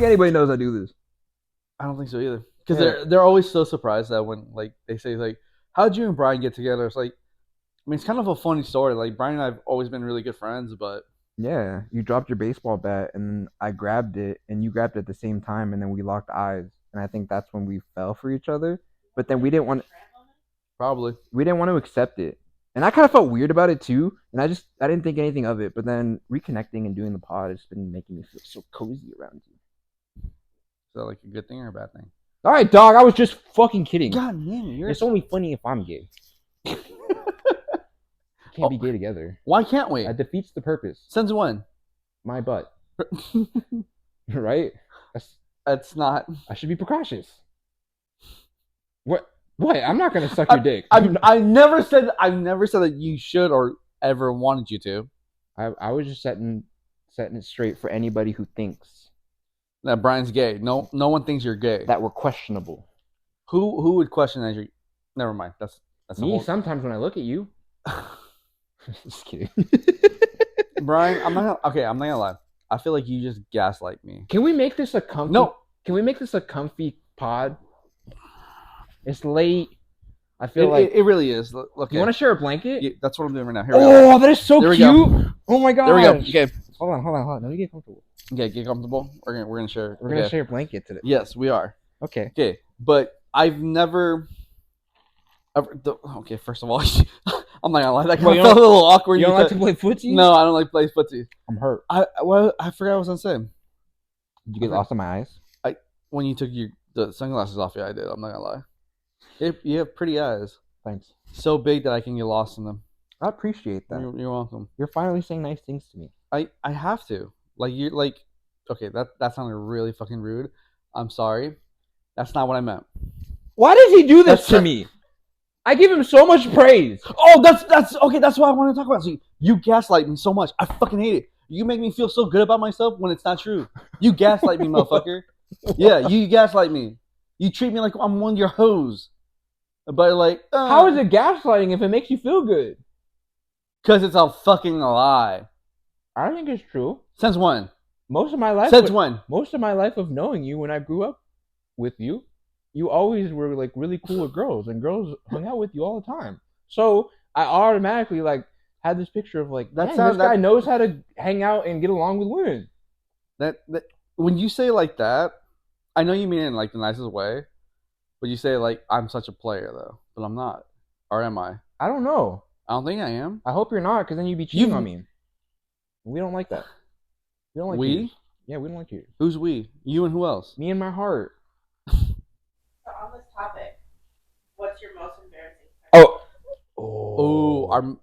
think anybody knows I do this. I don't think so either. Because they're always so surprised that when like they say like, how'd you and Brian get together? It's like, I mean, it's kind of a funny story. Like Brian and I've always been really good friends, but Yeah, you dropped your baseball bat, and then I grabbed it, and you grabbed it at the same time, and then we locked eyes, and I think that's when we fell for each other. But then probably. we didn't want to accept it, and I kind of felt weird about it too. And I didn't think anything of it. But then reconnecting and doing the pod has been making me feel so cozy around you. Is that like a good thing or a bad thing? All right, dog. I was just fucking kidding. God damn it, It's only funny if I'm gay. Can't be gay together. Why can't we? That defeats the purpose. Since when? My butt. Right? That's not. I should be precautious. What? I'm not gonna suck your dick. I never said that you should or ever wanted you to. I was just setting it straight for anybody who thinks That Brian's gay. No one thinks you're gay. that we're questionable. Who would question that you're? Never mind. That's Me sometimes when I look at you. Just kidding. Brian, I'm not gonna lie. I feel like you just gaslight me. Can we make this a comfy? No. Can we make this a comfy pod? It's late. I feel like it really is. Look, you want to share a blanket? Yeah, that's what I'm doing right now. Here we go. That is so There we cute. go. Oh my god. There we go. Okay. Hold on. Let me get comfortable. Okay, get comfortable. We're gonna share. We're gonna share a blanket today. Yes, we are. Okay. Okay, but I've never. Okay, first of all, I'm not gonna lie. That kind of felt a little awkward. You don't like to play footsie? No, I don't like play footsie. I'm hurt. I forgot what I was gonna say. Did you get lost in my eyes? When you took the sunglasses off, yeah, I did. I'm not gonna lie. You have pretty eyes. Thanks. So big that I can get lost in them. I appreciate that. You're welcome. You're finally saying nice things to me. I have to. Okay, that sounded really fucking rude. I'm sorry. That's not what I meant. Why does he do this to me? I give him so much praise. Oh, that's okay. That's what I want to talk about. So you gaslight me so much. I fucking hate it. You make me feel so good about myself when it's not true. You gaslight me, motherfucker. Yeah, you gaslight me. You treat me like I'm one of your hoes. But like, how is it gaslighting if it makes you feel good? Because it's a fucking lie. I think it's true. Since when? Most of my life. Since when? Most of my life of knowing you, when I grew up with you, you always were like really cool with girls, and girls hung out with you all the time. So I automatically like had this picture of like, this guy knows how to hang out and get along with women. That when you say like that, I know you mean it in like the nicest way, but you say like I'm such a player though, but I'm not, or am I? I don't know. I don't think I am. I hope you're not, because then you'd be cheating on me. We don't like that. We don't like we. Yeah, we don't like you. Who's we? You and who else? Me and my heart. So on this topic, what's your most embarrassing?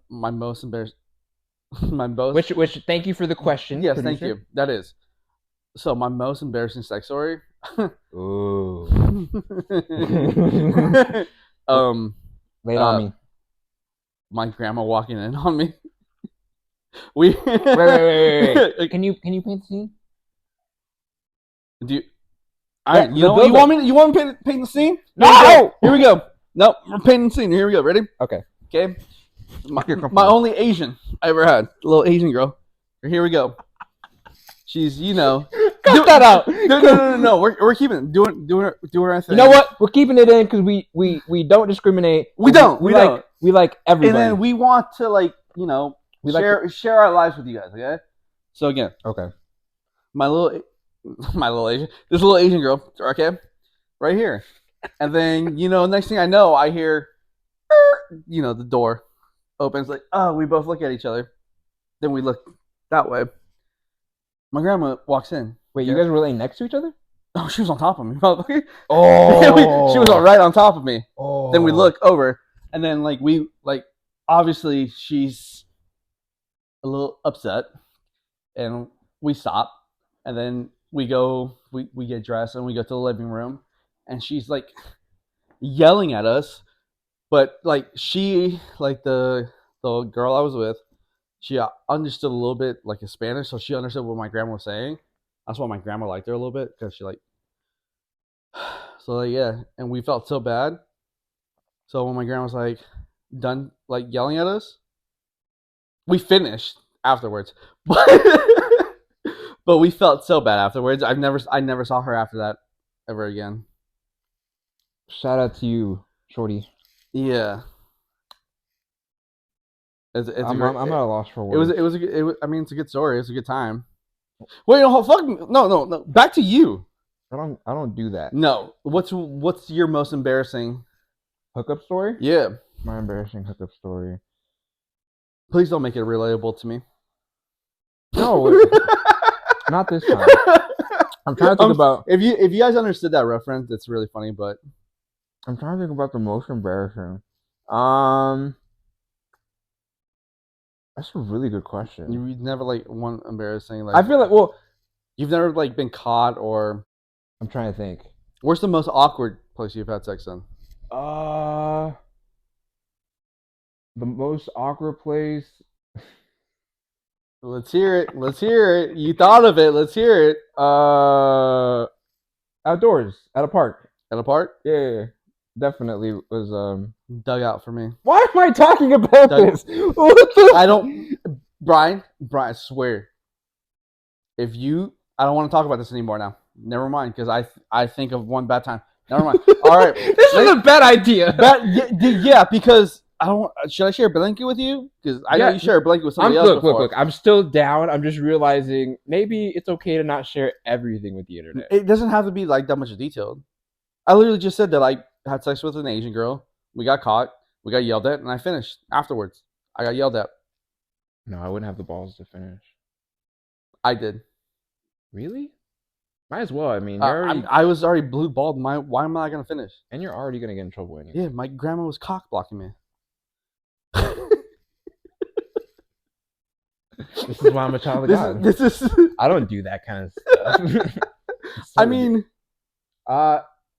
My most embarrassing. My most. Which? Thank you for the question. Yes, producer. thank you. That is. So my most embarrassing sex story. Ooh. Lay it on me. My grandma walking in on me. Wait. Can you paint the scene? Do you? Alright, you want me to paint the scene? No! Here we go. Nope, we're painting the scene. Here we go. Ready? Okay. My only Asian I ever had. A little Asian girl. Here we go. She's, Cut that out. No. We're keeping it. Doing our thing. You know what? We're keeping it in because we don't discriminate. We don't. We like everybody. And then we want to share our lives with you guys. Okay. So again. Okay. This little Asian girl. Okay. Right here. And then next thing I know, I hear, the door opens. Like, oh, we both look at each other. Then we look that way. My grandma walks in. Wait, you guys were laying next to each other? Oh, she was on top of me. Oh. She was right on top of me. Oh. Then we look over, and then obviously she's a little upset, and we stop, and then we go, we get dressed, and we go to the living room, and she's like yelling at us, but she the girl I was with, she understood a little bit like Spanish, so she understood what my grandma was saying. That's why my grandma liked her a little bit, because she yeah, and we felt so bad. So when my grandma was done yelling at us, we finished afterwards. But But we felt so bad afterwards. I never saw her after that ever again. Shout out to you, Shorty. Yeah. I'm at a loss for words. I mean, it's a good story. It's a good time. Wait, no, fuck me. No. Back to you. I don't do that. No. What's your most embarrassing hookup story? Yeah. My embarrassing hookup story. Please don't make it relatable to me. No, not this time. I'm trying to think about if you guys understood that reference, it's really funny. But I'm trying to think about the most embarrassing. That's a really good question. You've never like one embarrassing like. I feel like you've never like been caught or. I'm trying to think. Where's the most awkward place you've had sex in? The most awkward place. Let's hear it. You thought of it. Let's hear it. Outdoors at a park. At a park? Yeah. Definitely was dug out for me. Why am I talking about this? What the? I don't. Brian, I swear. I don't want to talk about this anymore now. Never mind, because I think of one bad time. Never mind. All right, this is a bad idea. Yeah, because I don't. Should I share a blanket with you? Because I know you share a blanket with somebody else. Look. I'm still down. I'm just realizing maybe it's okay to not share everything with the internet. It doesn't have to be like that much detailed. I literally just said that I had sex with an Asian girl. We got caught. We got yelled at, and I finished afterwards. I got yelled at. No, I wouldn't have the balls to finish. I did. Really? Might as well. I mean, I was already blue balled. Why am I not gonna finish? And you're already gonna get in trouble anyway. Yeah, my grandma was cock blocking me. This is why I'm a child of God. This is. I don't do that kind of stuff. I mean,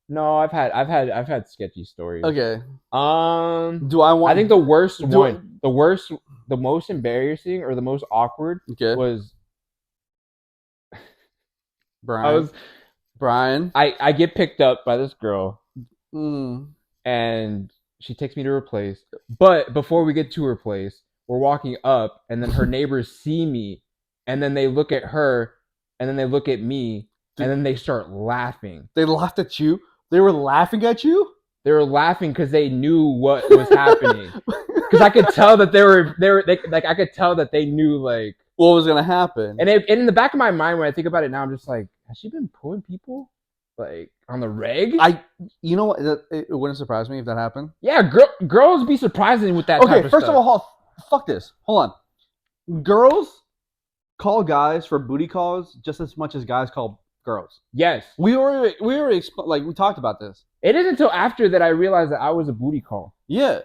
no, I've had sketchy stories. Okay. Do I want? I think the worst one, the most embarrassing or the most awkward was. Brian. I get picked up by this girl, and she takes me to her place. But before we get to her place, we're walking up, and then her neighbors see me, and then they look at her, and then they look at me, and then they start laughing. They laughed at you? They were laughing at you? They were laughing because they knew what was happening. Because I could tell that I could tell that they knew like what was gonna happen. And in the back of my mind, when I think about it now, I'm just like, has she been pulling people like on the reg? You know what? It wouldn't surprise me if that happened. Yeah, girls be surprising with that. Okay, type of first stuff. of all, fuck this. Hold on. Girls call guys for booty calls just as much as guys call girls. Yes, we already we talked about this. It isn't until after that I realized that I was a booty call. Yeah,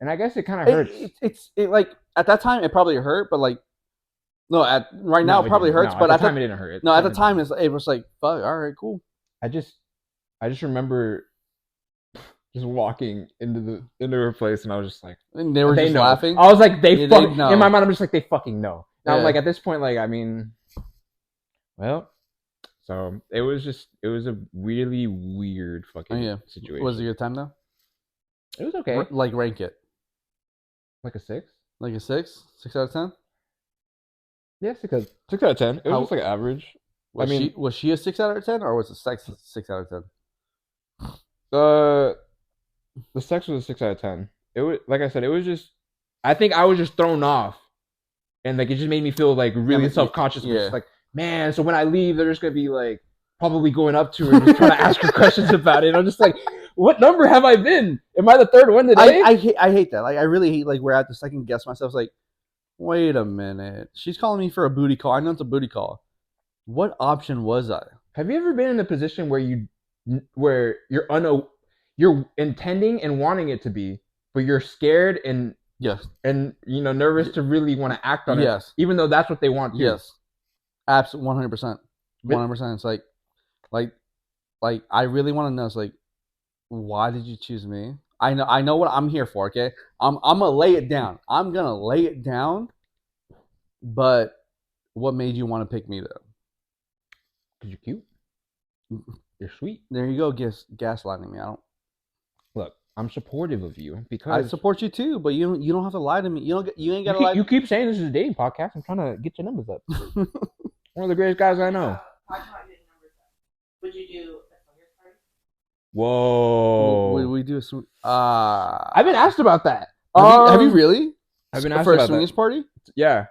and I guess it kind of hurts. It's like at that time it probably hurt, but like no, right now it probably hurts. But at the time it didn't hurt. No, at the time it was like fuck. All right, cool. I just remember just walking into her place, and I was just like, and they were just laughing. I was like, they fucking know. In my mind, I'm just like, they fucking know. And I'm like, at this point, like, I mean, well. So it was a really weird fucking situation. Was it a good time though? It was okay. Like rank it. Like a 6? Like a 6? 6 out of 10? Yeah, 6 out of 10. It was just like average. Was she a 6 out of 10 or was it 6 out of 10? The sex was a 6 out of 10. It was, like I said, it was just, I think I was just thrown off, and like it just made me feel like really self-conscious. Yeah. Like, man, so when I leave, they're just gonna be like probably going up to her and just trying to ask her questions about it. And I'm just like, what number have I been? Am I the third one today? I hate that. Like I really hate like where I have to second guess myself. It's like, wait a minute, she's calling me for a booty call. I know it's a booty call. What option was I? Have you ever been in a position where you're intending and wanting it to be, but you're scared and nervous to really want to act on it, even though that's what they want to? Yes. Absolutely, 100%. 100%. It's like I really want to know. It's like, why did you choose me? I know what I'm here for. Okay, I'm gonna lay it down. I'm gonna lay it down. But what made you want to pick me though? Because you're cute. You're sweet. There you go. Gaslighting me. Look. I'm supportive of you because I support you too. But you don't have to lie to me. You ain't gotta lie. You keep saying this is a dating podcast. I'm trying to get your numbers up. One of the greatest guys I know. Talking about getting numbers up. Would you do a swingers party? Whoa. We do a I've been asked about that. Have you really? I've been asked for a about swingers that. party? Yeah,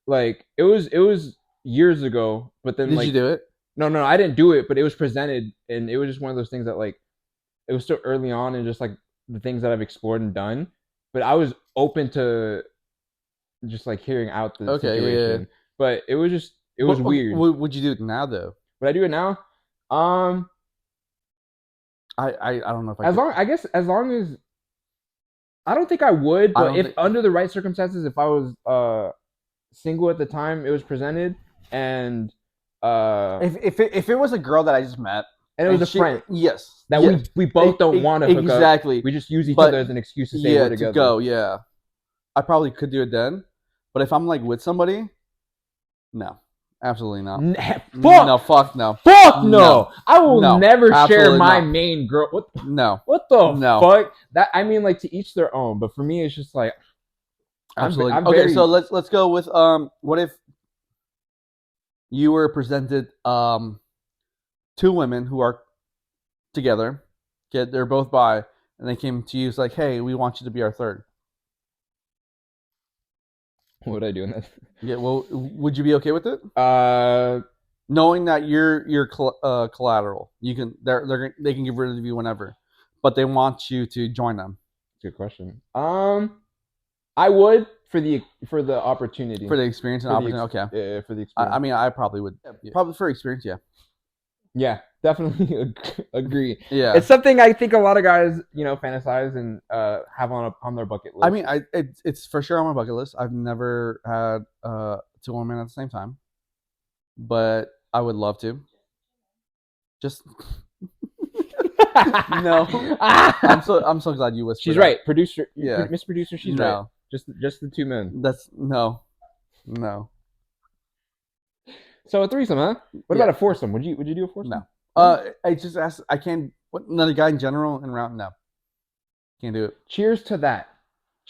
like it was years ago, but then Did like you do it? no, I didn't do it, but it was presented, and it was just one of those things that like it was still early on, and just like the things that I've explored and done, but I was open to just like hearing out the situation. Yeah. But it was weird. Would you do it now though? Would I do it now? I don't know if As long as I don't think I would, but if think... under the right circumstances, if I was single at the time it was presented, and if it was a girl that I just met and it was a friend, yes, that we both don't want to hook exactly. up, we just use each other as an excuse to say we're together. To go, yeah. I probably could do it then, but if I'm like with somebody, no. Absolutely not. Fuck no. Fuck no. I will never share my not. main girl. What the fuck? That, I mean, like, to each their own. But for me, it's just like, absolutely. Okay, so let's go with what if you were presented two women who are together, they're both bi, and they came to you, it's like, hey, we want you to be our third. What would I do in that? Yeah, well, would you be okay with it? Knowing that you're collateral, you can they can get rid of you whenever, but they want you to join them. Good question. I would for the opportunity, for the experience and opportunity. Okay. Yeah, for the experience. I mean, I probably would. Yeah. Probably for experience. Yeah. Yeah, definitely agree. Yeah, it's something I think a lot of guys, fantasize and have on their bucket list. I mean, it's for sure on my bucket list. I've never had two women at the same time, but I would love to. Just no. I'm so glad you whispered. She's right, producer. Yeah, Miss Producer. She's right. Just the two men. That's no. So a threesome, huh? What about a foursome? Would you do a foursome? No. I just asked. I can't. Another guy in general in round? No. Can't do it. Cheers to that.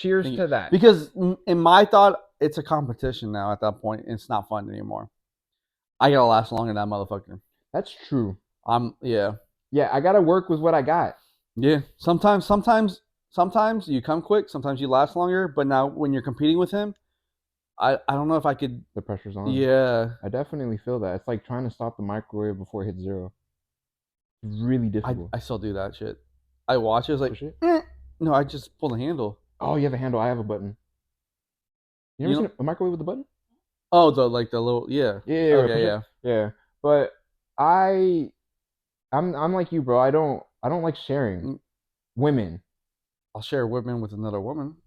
To that. Because in my thought, it's a competition now. At that point, it's not fun anymore. I gotta last longer than that motherfucker. That's true. Yeah. Yeah, I gotta work with what I got. Yeah. Sometimes you come quick. Sometimes you last longer. But now when you're competing with him, I don't know if I could. The pressure's on. Yeah. I definitely feel that. It's like trying to stop the microwave before it hits zero. It's really difficult. I still do that shit. I watch it. It's like, no, I just pull the handle. Oh, you have a handle. I have a button. You ever seen a microwave with a button? Oh, the little, yeah. Yeah. Okay, yeah. But I'm like you, bro. I don't like sharing women. I'll share women with another woman.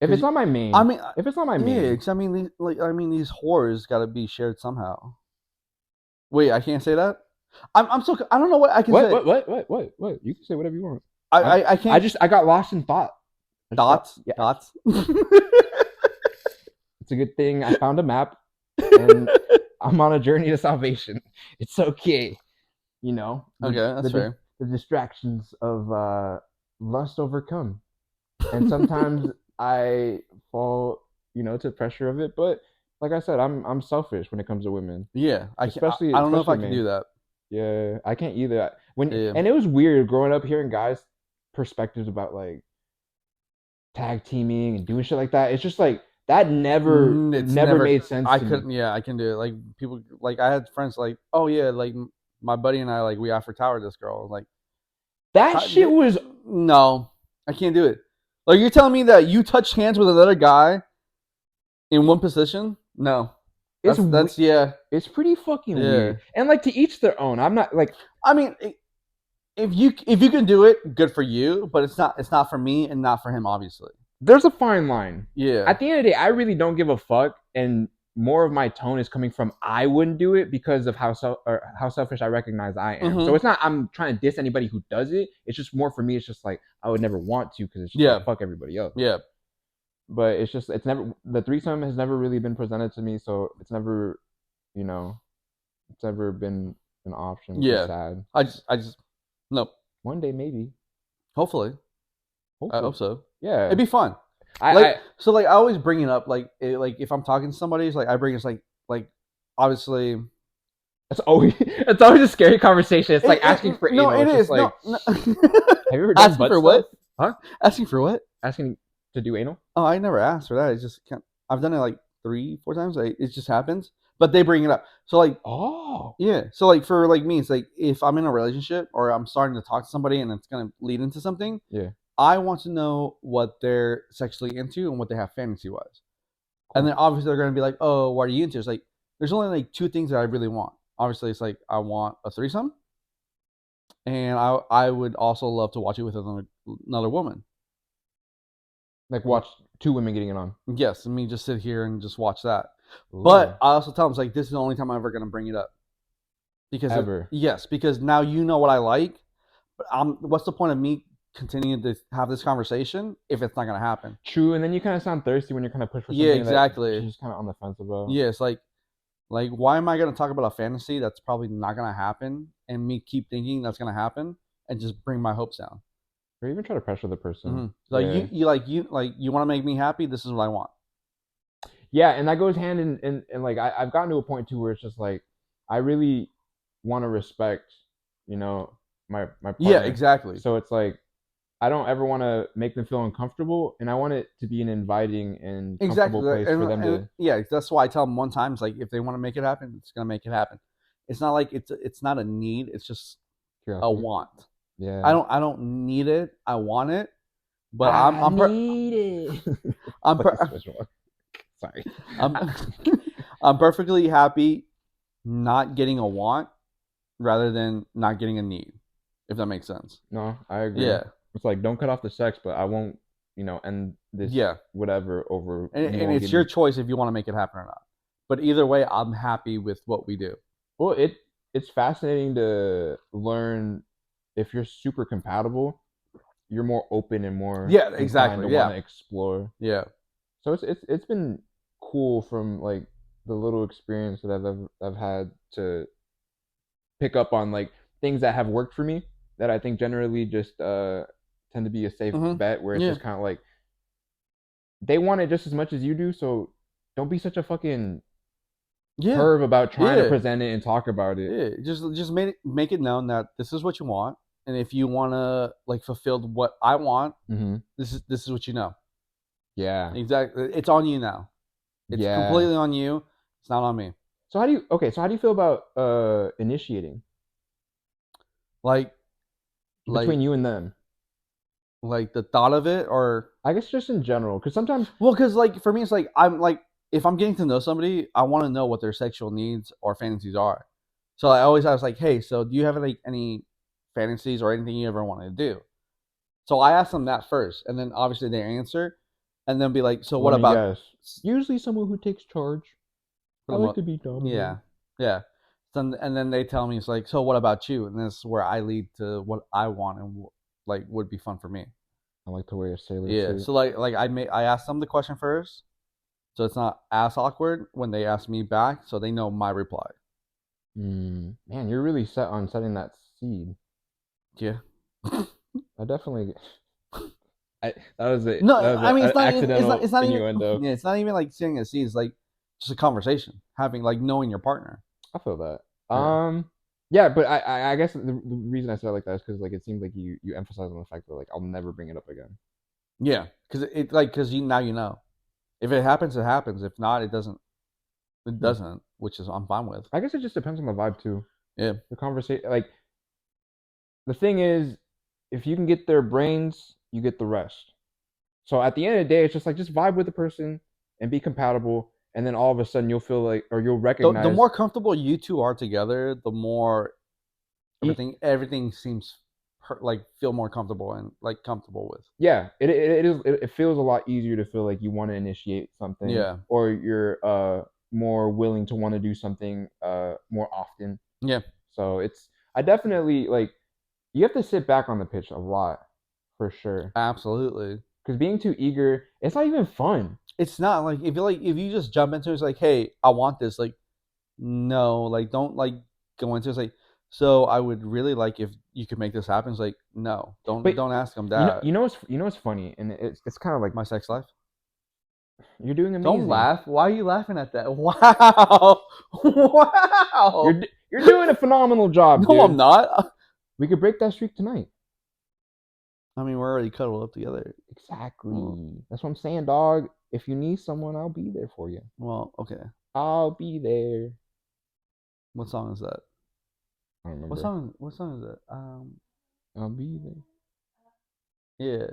If it's not my main. I mean, if it's not my main. Yeah, because I mean, these whores got to be shared somehow. Wait, I can't say that. I don't know what I can say. What? You can say whatever you want. I can't. I got lost in thought. Dots. It's a good thing I found a map, and I'm on a journey to salvation. It's okay, Okay, that's fair. The distractions of lust overcome, and sometimes I fall, to pressure of it. But like I said, I'm selfish when it comes to women. Yeah, I don't know if I can do that. Yeah, I can't either. And it was weird growing up hearing guys' perspectives about like tag teaming and doing shit like that. It's just like that never made sense. I couldn't. Me. Yeah, I can do it. Like people, like I had friends like, oh yeah, like my buddy and I, like we offered tower this girl. Like that shit was no, I can't do it. Like you're telling me that you touched hands with another guy in one position? No. That's yeah. It's pretty fucking weird. And like to each their own. I'm not like. I mean, if you can do it, good for you. But it's not for me and not for him. Obviously, there's a fine line. Yeah. At the end of the day, I really don't give a fuck, and more of my tone is coming from I wouldn't do it because of how selfish I recognize I am. Mm-hmm. So it's not I'm trying to diss anybody who does it. It's just more for me. It's just like I would never want to because it's just like, fuck everybody else. Yeah. But it's never the threesome has never really been presented to me, so it's never, it's never been an option. Yeah. Sad. I just no. One day maybe. Hopefully. I hope so. Yeah. It'd be fun. I always bring it up like if I'm talking to somebody, it's like I bring it's like obviously, it's always a scary conversation. It's like asking for anal. No, it it's is. just like, No. have you ever done Asking butt for stuff? what? Huh? Asking for what? Asking to do anal? Oh, I never asked for that. It's just I've done it like 3-4 times. It just happens, but they bring it up. So like, Oh, yeah. So like for like me, it's like if I'm in a relationship or I'm starting to talk to somebody and it's gonna lead into something, yeah. I want to know what they're sexually into and what they have fantasy wise. And then obviously they're gonna be like, oh, what are you into? It's like there's only like 2 things that I really want. Obviously, it's like I want a threesome, and I would also love to watch it with another woman. Like watch 2 women getting it on. Yes, and me just sit here and just watch that. Ooh. But I also tell them, it's like, this is the only time I'm ever going to bring it up. Because Ever. yes, because now you know what I like. But what's the point of me continuing to have this conversation if it's not going to happen? True, and then you kind of sound thirsty when you're kind of pushed for something. Yeah, exactly. That you're just kind of on the fence about. Yeah, it's like why am I going to talk about a fantasy that's probably not going to happen, and me keep thinking that's going to happen, and just bring my hopes down? Or even try to pressure the person. Mm-hmm. Like yeah. you want to make me happy. This is what I want. Yeah, and that goes hand in like I've gotten to a point too where it's just like I really want to respect, you know, my partner. Yeah, exactly. So it's like I don't ever want to make them feel uncomfortable, and I want it to be an inviting and comfortable place for them to. Yeah, that's why I tell them one time, it's like if they want to make it happen, it's gonna make it happen. It's not like it's not a need. It's just a want. Yeah. I don't need it. I want it, but I need it. Sorry. I'm perfectly happy not getting a want rather than not getting a need, if that makes sense. No, I agree. Yeah. It's like, don't cut off the sex, but I won't, end this whatever over. And it's your choice if you want to make it happen or not. But either way, I'm happy with what we do. Well, it's fascinating to learn if you're super compatible, you're more open and more exactly to want to explore. Yeah. So it's been cool from like the little experience that I've had to pick up on like things that have worked for me that I think generally just tend to be a safe bet where it's just kind of like they want it just as much as you do, so don't be such a fucking perv about trying to present it and talk about it. Yeah, just make it known that this is what you want, and if you want to like fulfill what I want, this is what you know. Yeah, exactly. It's on you now. It's completely on you. It's not on me. So how do you feel about initiating? Like between you and them, like the thought of it, or I guess just in general, because sometimes, because like for me, it's like I'm like if I'm getting to know somebody, I want to know what their sexual needs or fantasies are. So I always ask like, hey, so do you have like any fantasies or anything you ever want to do? So I ask them that first, and then obviously they answer, and then be like, so what about? Usually someone who takes charge. I like to be dominant. Yeah. So, and then they tell me, it's like, so what about you? And this is where I lead to what I want and like would be fun for me. I like to wear a sailor suit. So like I asked them the question first, so it's not as awkward when they ask me back, so they know my reply. Man, you're really set on setting that seed. Yeah. I definitely. That was it. No, I mean it's not even. Yeah, it's not even like setting a seed. It's like just a conversation, having like knowing your partner. I feel that. Yeah, but I guess the reason I said it like that is because like it seems like you emphasize on the fact that like I'll never bring it up again. Yeah, because now you know. If it happens, it happens. If not, it doesn't. It doesn't, which is I'm fine with. I guess it just depends on the vibe too. Yeah. The conversation, like the thing is, if you can get their brains, you get the rest. So at the end of the day, it's just vibe with the person and be compatible. And then all of a sudden you'll feel like, or you'll recognize. The more comfortable you two are together, the more everything seems like feel more comfortable and like comfortable with. Yeah, it feels a lot easier to feel like you want to initiate something. Yeah. Or you're more willing to want to do something more often. Yeah. So I definitely like you have to sit back on the pitch a lot for sure. Absolutely. Because being too eager, it's not even fun. It's not like if you just jump into it, it's like, hey, I want this. Like, no, like don't like go into it. It's like, so I would really like if you could make this happen. It's like, no, don't ask them that. You know what's funny, and it's kind of like my sex life. You're doing amazing. Don't laugh. Why are you laughing at that? Wow. Wow. You're doing a phenomenal job. No, dude. I'm not. We could break that streak tonight. I mean, we're already cuddled up together. Exactly. Mm. That's what I'm saying, dog. If you need someone, I'll be there for you. Well, okay. I'll be there. What song is that? I don't remember. What song is that? I'll be there. Yeah.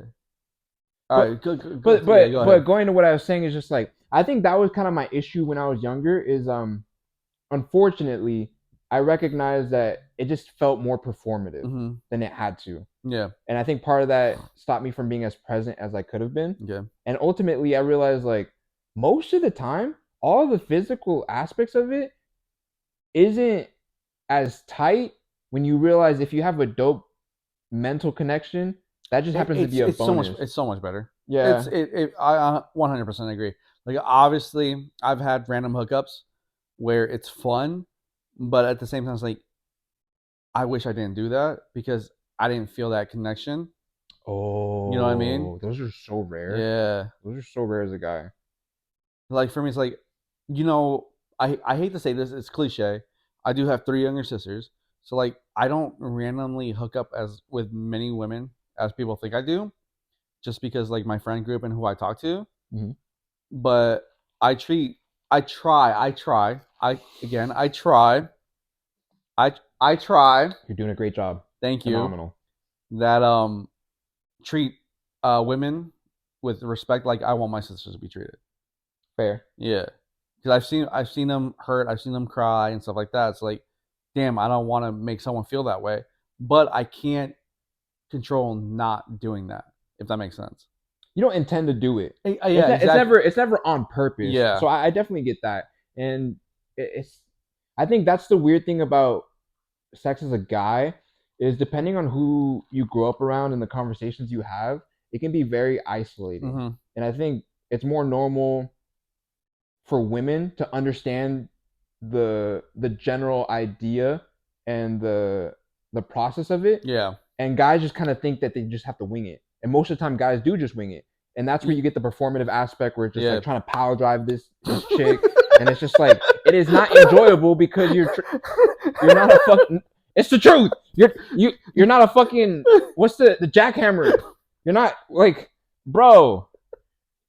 All right. Go But ahead. going to what I was saying is just like I think that was kind of my issue when I was younger. Is unfortunately I recognized that it just felt more performative Mm-hmm. than it had to. Yeah. And I think part of that stopped me from being as present as I could have been. Yeah. And ultimately, I realized like most of the time, all the physical aspects of it isn't as tight when you realize if you have a dope mental connection, that just happens to be a bonus. It's so much better. Yeah. I 100% agree. Like obviously, I've had random hookups where it's fun, but at the same time, it's like I wish I didn't do that because I didn't feel that connection. Oh, you know what I mean? Those are so rare. Yeah. Those are so rare as a guy. Like for me, it's like, you know, I hate to say this, it's cliche. I do have 3 younger sisters, so like I don't randomly hook up as with many women as people think I do, just because like my friend group and who I talk to. Mm-hmm. But I try. I try. You're doing a great job. Thank you. Phenomenal. That treat women with respect like I want my sisters to be treated. Fair. Yeah, because I've seen them hurt, I've seen them cry and stuff like that. It's like, damn, I don't want to make someone feel that way, but I can't control not doing that. If that makes sense. You don't intend to do it. Yeah, exactly. It's never on purpose. Yeah. So I definitely get that, and I think that's the weird thing about sex as a guy is depending on who you grow up around and the conversations you have, it can be very isolating. Mm-hmm. And I think it's more normal for women to understand the general idea and the process of it. Yeah. And guys just kind of think that they just have to wing it. And most of the time guys do just wing it. And that's where you get the performative aspect where it's just like trying to power drive this chick. And it's just like, it is not enjoyable because you're not a fucking, it's the truth. You're not a fucking, what's the jackhammer? You're not like, bro.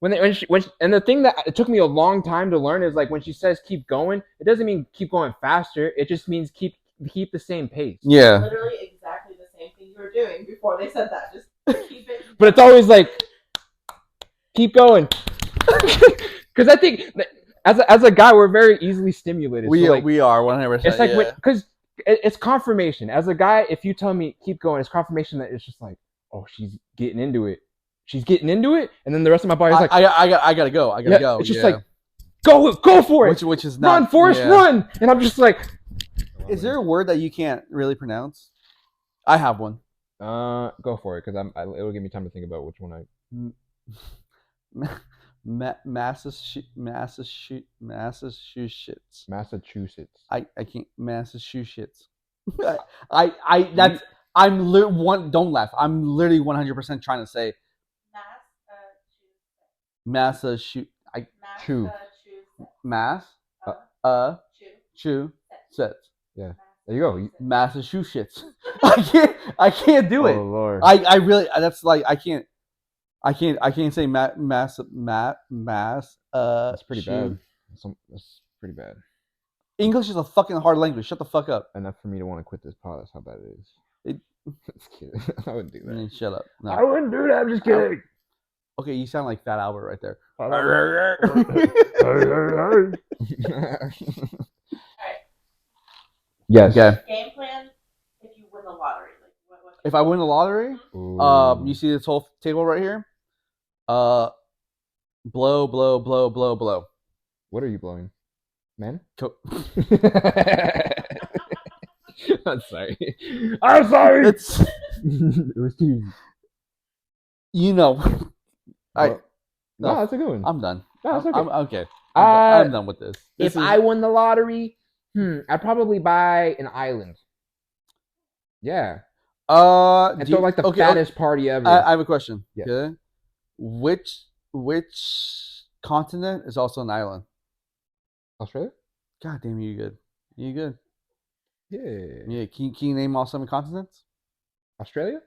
And the thing that it took me a long time to learn is like when she says keep going, it doesn't mean keep going faster. It just means keep the same pace. Yeah. Literally exactly the same thing you were doing before they said that. Just keep it. But it's always like keep going. Because I think as a guy, we're very easily stimulated. We so like, we are 100%. It's like because it's confirmation. As a guy, if you tell me keep going, it's confirmation that it's just like, oh, she's getting into it. She's getting into it, and then the rest of my body's like, I gotta go. I gotta go. It's just like, go for it. Which is not run, Forrest, run. And I'm just like, is there a word that you can't really pronounce? I have one. Go for it, because it'll give me time to think about which one Massachusetts. Massachusetts. I can't. Massachusetts. Don't laugh. I'm literally 100% trying to say Massachusetts. Yeah. There you go. Massachusetts. I can't do it. Oh Lord. I really that's like I can't say mass. That's pretty bad. That's pretty bad. English is a fucking hard language. Shut the fuck up. Enough for me to want to quit this pod. That's how bad it is. Just kidding. I wouldn't do that. Shut up. No. I wouldn't do that. I'm just kidding. Okay, you sound like Fat Albert right there. Yes. Okay. Game plan if you win the lottery. Like what If I win the lottery, you see this whole table right here? Blow. What are you blowing? Men? I'm sorry. I'm sorry. It was too. You know. No, that's a good one. I'm done. No, that's okay. I'm okay. I'm done with this. If I won the lottery, I'd probably buy an island. Yeah. And throw like the fattest party ever. I have a question. Yeah. Okay. Which continent is also an island. Australia? God damn, you good. You good. Yeah. Yeah, can you name all 7 continents? Australia?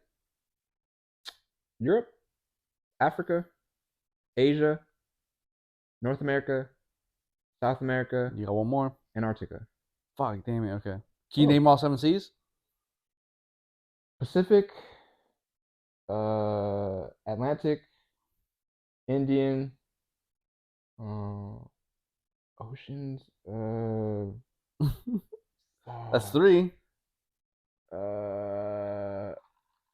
Europe? Africa? Asia? North America? South America? You got one more. Antarctica? Fuck, damn it, okay. Can you Oh. name all 7 seas? Pacific? Atlantic? Indian? Oceans? That's 3.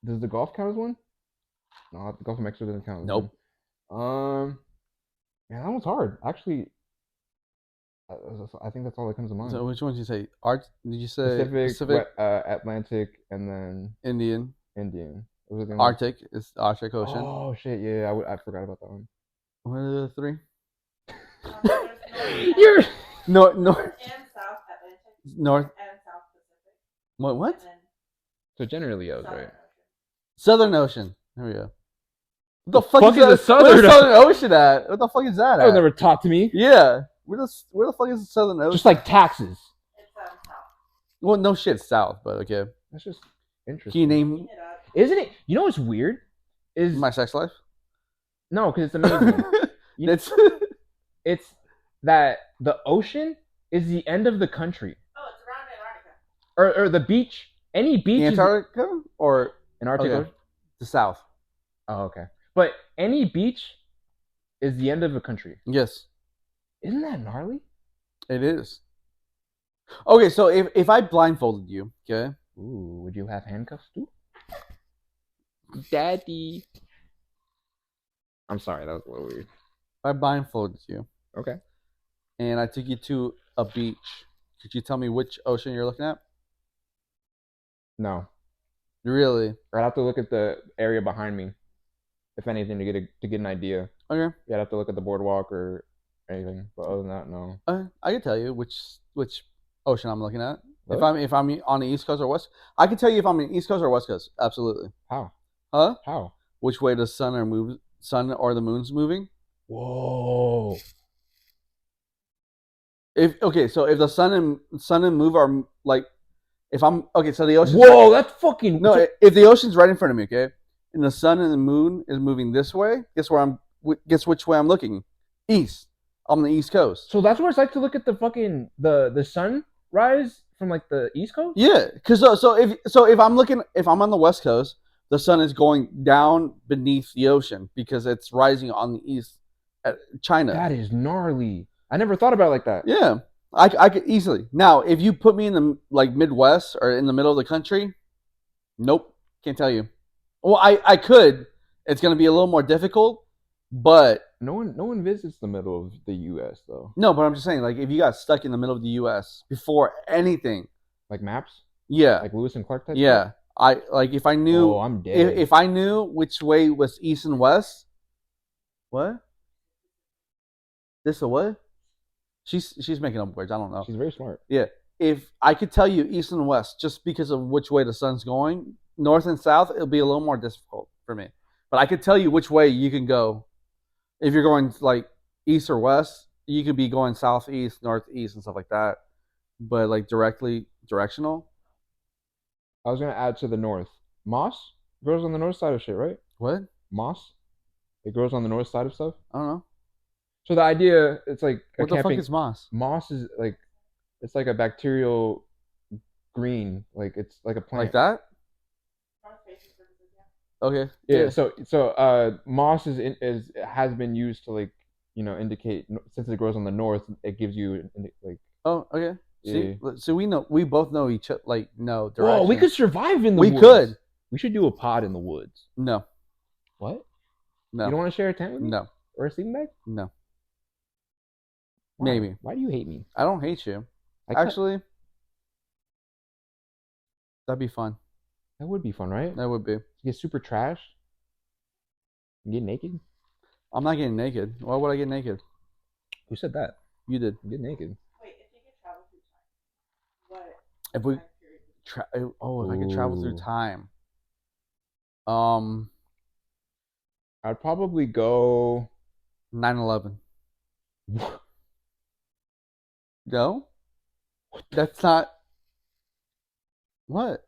Does the Gulf count as one? No, the Gulf of Mexico doesn't count as Nope. one. Man, that one's hard. Actually, I think that's all that comes to mind. So which ones did you say? Did you say Pacific, Atlantic, and then Indian, Indian. Those are the only- Arctic is the Arctic Ocean. Oh shit! Yeah, I forgot about that one. What are the 3? You're North, And South Atlantic. North. And South Pacific. What? And then so generally O's, Southern right? Ocean. Southern Ocean. There we go. What the fuck fuck is is the that? Southern Where's the Southern Ocean at? What the fuck is that That was at? never taught to me. Yeah. Where the fuck is the Southern Ocean? Just like taxes. It's South. Well, no shit, south, but okay. That's just Can interesting. you name Clean it up. Isn't it? You know what's weird? Is my sex life? no, because it's amazing. You- It's It's that the ocean is the end of the country, Oh, it's around Antarctica. or the beach. Any beach Antarctica or is Antarctica. okay. The south. Oh, okay. But any beach is the end of a country. Yes, Isn't that gnarly? it is. Okay, so if I blindfolded you, okay, Ooh, would you have handcuffs too? Daddy. I'm sorry, that was a little weird. if I blindfolded you Okay. and I took you to a beach, could you tell me which ocean you're looking at? No. Really? I'd have to look at the area behind me, if anything, to get an idea. Okay. Yeah, I'd have to look at the boardwalk or anything. But other than that, no. I can tell you which ocean I'm looking at. Really? If I'm on the East Coast or West, I can tell you if I'm in East Coast or West Coast. Absolutely. How? Huh? How? Which way the sun or the moon's moving? Whoa. So if the sun and moon are like, if I'm okay, so the ocean. Whoa, that's fucking No, if the ocean's right in front of me, okay, and the sun and the moon is moving this way, guess which way I'm looking? East. I'm on the East Coast. So that's what it's like to look at the fucking the sunrise from like the East Coast. Yeah, because if I'm on the West Coast, the sun is going down beneath the ocean because it's rising on the east at China. That is gnarly. I never thought about it like that. Yeah, I could easily. Now, if you put me in the like Midwest or in the middle of the country, nope, can't tell you. Well, I could. It's gonna be a little more difficult, but No one visits the middle of the U.S. though. no. But I'm just saying, like, if you got stuck in the middle of the U.S. before anything, Like maps, yeah, like Lewis and Clark type. yeah. stuff? If I knew. Oh, I'm dead. If I knew which way was east and west, what? This a what? She's making up words. I don't know. She's very smart. If I could tell you east and west just because of which way the sun's going, north and south, it'll be a little more difficult for me. But I could tell you which way you can go. If you're going like east or west, you could be going southeast, northeast, and stuff like that. But like directional. I was gonna add to the north. Moss grows on the north side of shit, right? What? Moss, it grows on the north side of stuff. I don't know. So the idea, it's like a What the fuck camping- is moss? moss is like, it's like a bacterial green, like it's like a plant. Like that? For safety purposes, yeah. Okay. Yeah. So moss has been used to like indicate, since it grows on the north, it gives you like. Oh, okay. Yeah. See, so we both know each other. Like, no direction. Whoa, we could survive in the We woods. could. We should do a pod in the woods. No, What? no, You don't want to share a tent with me? no, Or a sleeping bag? no. Why? Maybe. Why do you hate me? I don't hate you. Actually, that'd be fun. that would be fun, right? That would be. Get super trash. And get naked. I'm not getting naked. Why would I get naked? Who said that? You did. Get naked. Wait, if you could travel through time, what If we time period would you if I could travel through Ooh. time. I'd probably go 9/11. No, that's not. What?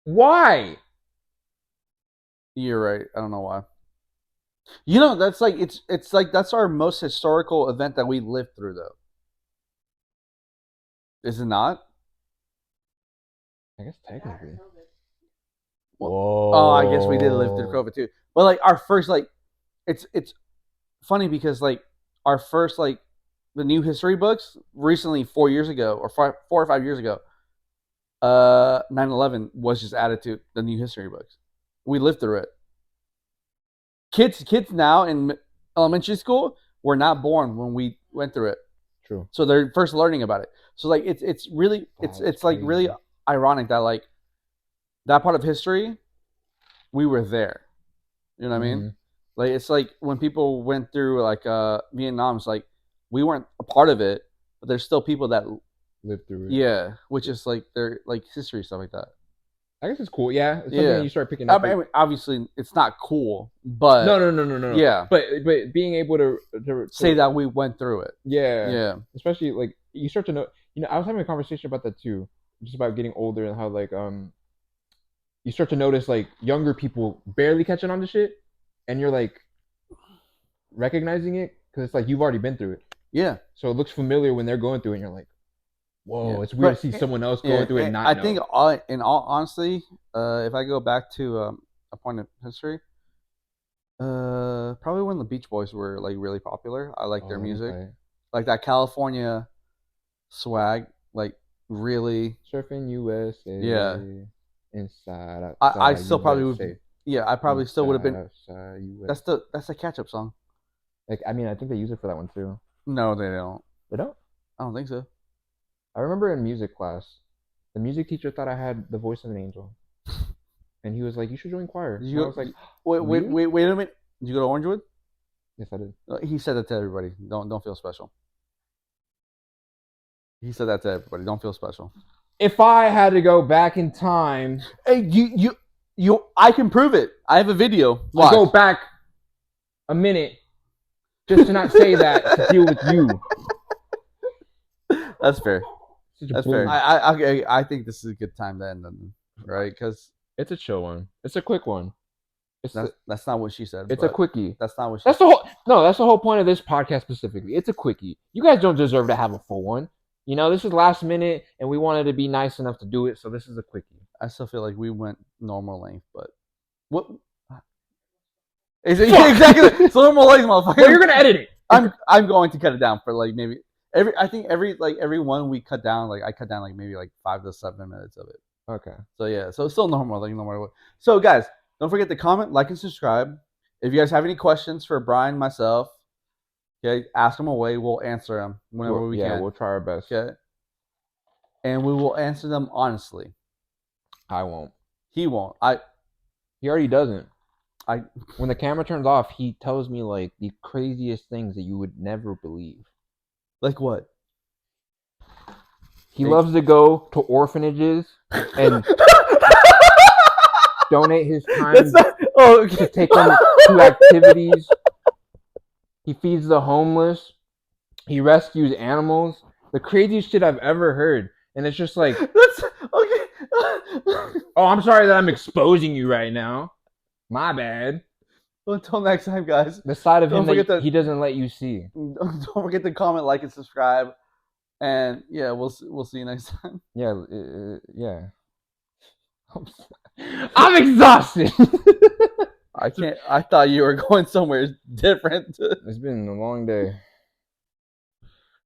Why? You're right. I don't know why. You know, that's like it's like that's our most historical event that we lived through, though. Is it not? I guess technically. Well, oh, I guess we did live through COVID too. But like our first like, it's funny because like our first like the new history books recently 4 years ago or 4 or 5 years ago, 9/11 was just added to the new history books. We lived through it. Kids now in elementary school were not born when we went through it. True. So they're first learning about it. So like it's really it's like really ironic that like that part of history we were there. You know what I mean? Like it's like when people went through like Vietnam, it's like we weren't a part of it, but there's still people that lived through it. Yeah, which is like they're like history stuff like that. I guess it's cool. Yeah, it's something you start picking up. I mean, obviously, it's not cool, but no. Yeah, but being able to say that we went through it. Yeah. Especially like you start to know. You know, I was having a conversation about that too, just about getting older and how like you start to notice like younger people barely catching on to shit, and you're like recognizing it because it's like you've already been through it. Yeah. So it looks familiar when they're going through it, and you're like, whoa, it's weird to see someone else going through it and not I know. think, in all honesty, if I go back to a point of history, probably when the Beach Boys were like really popular. I like their music, like that California swag, like really surfing USA. Yeah, inside. Outside, I still probably would. Yeah, I probably still would have been. Outside, that's the catch up song. Like I mean, I think they use it for that one too. No, they don't. They don't. I don't think so. I remember in music class, the music teacher thought I had the voice of an angel, and he was like, "You should join choir." I was like, "Wait a minute! Did you go to Orangewood?" Yes, I did. He said that to everybody. Don't feel special. He said that to everybody. Don't feel special. If I had to go back in time, hey, you, I can prove it. I have a video. I'll go back a minute just to not say that to deal with you. That's fair. That's fair. I think this is a good time to end them, right? Because it's a chill one. It's a quick one. That's not what she said. It's a quickie. That's not what she said. That's the whole point of this podcast specifically. It's a quickie. You guys don't deserve to have a full one. You know, this is last minute, and we wanted to be nice enough to do it, so this is a quickie. I still feel like we went normal length, but what? Is it exactly? It's normal length, motherfucker. Well, you're gonna edit it. I'm going to cut it down for like maybe every one we cut down, like I cut down like maybe like 5 to 7 minutes of it. Okay. So yeah, so it's still normal, like no matter what. So guys, don't forget to comment, like, and subscribe. If you guys have any questions for Brian, myself, okay, ask them away. We'll answer them whenever we can. Yeah, we'll try our best. Okay. And we will answer them honestly. I won't. He won't. He already doesn't. When the camera turns off, he tells me like the craziest things that you would never believe. Like what? He loves to go to orphanages and donate his time to take them to activities. He feeds the homeless. He rescues animals. The craziest shit I've ever heard. And it's just like... That's okay. Oh, I'm sorry that I'm exposing you right now. My bad. Well, until next time, guys. The side of him that he doesn't let you see. Don't forget to comment, like, and subscribe. And yeah, we'll see you next time. Yeah, yeah. I'm exhausted. I thought you were going somewhere different. It's been a long day.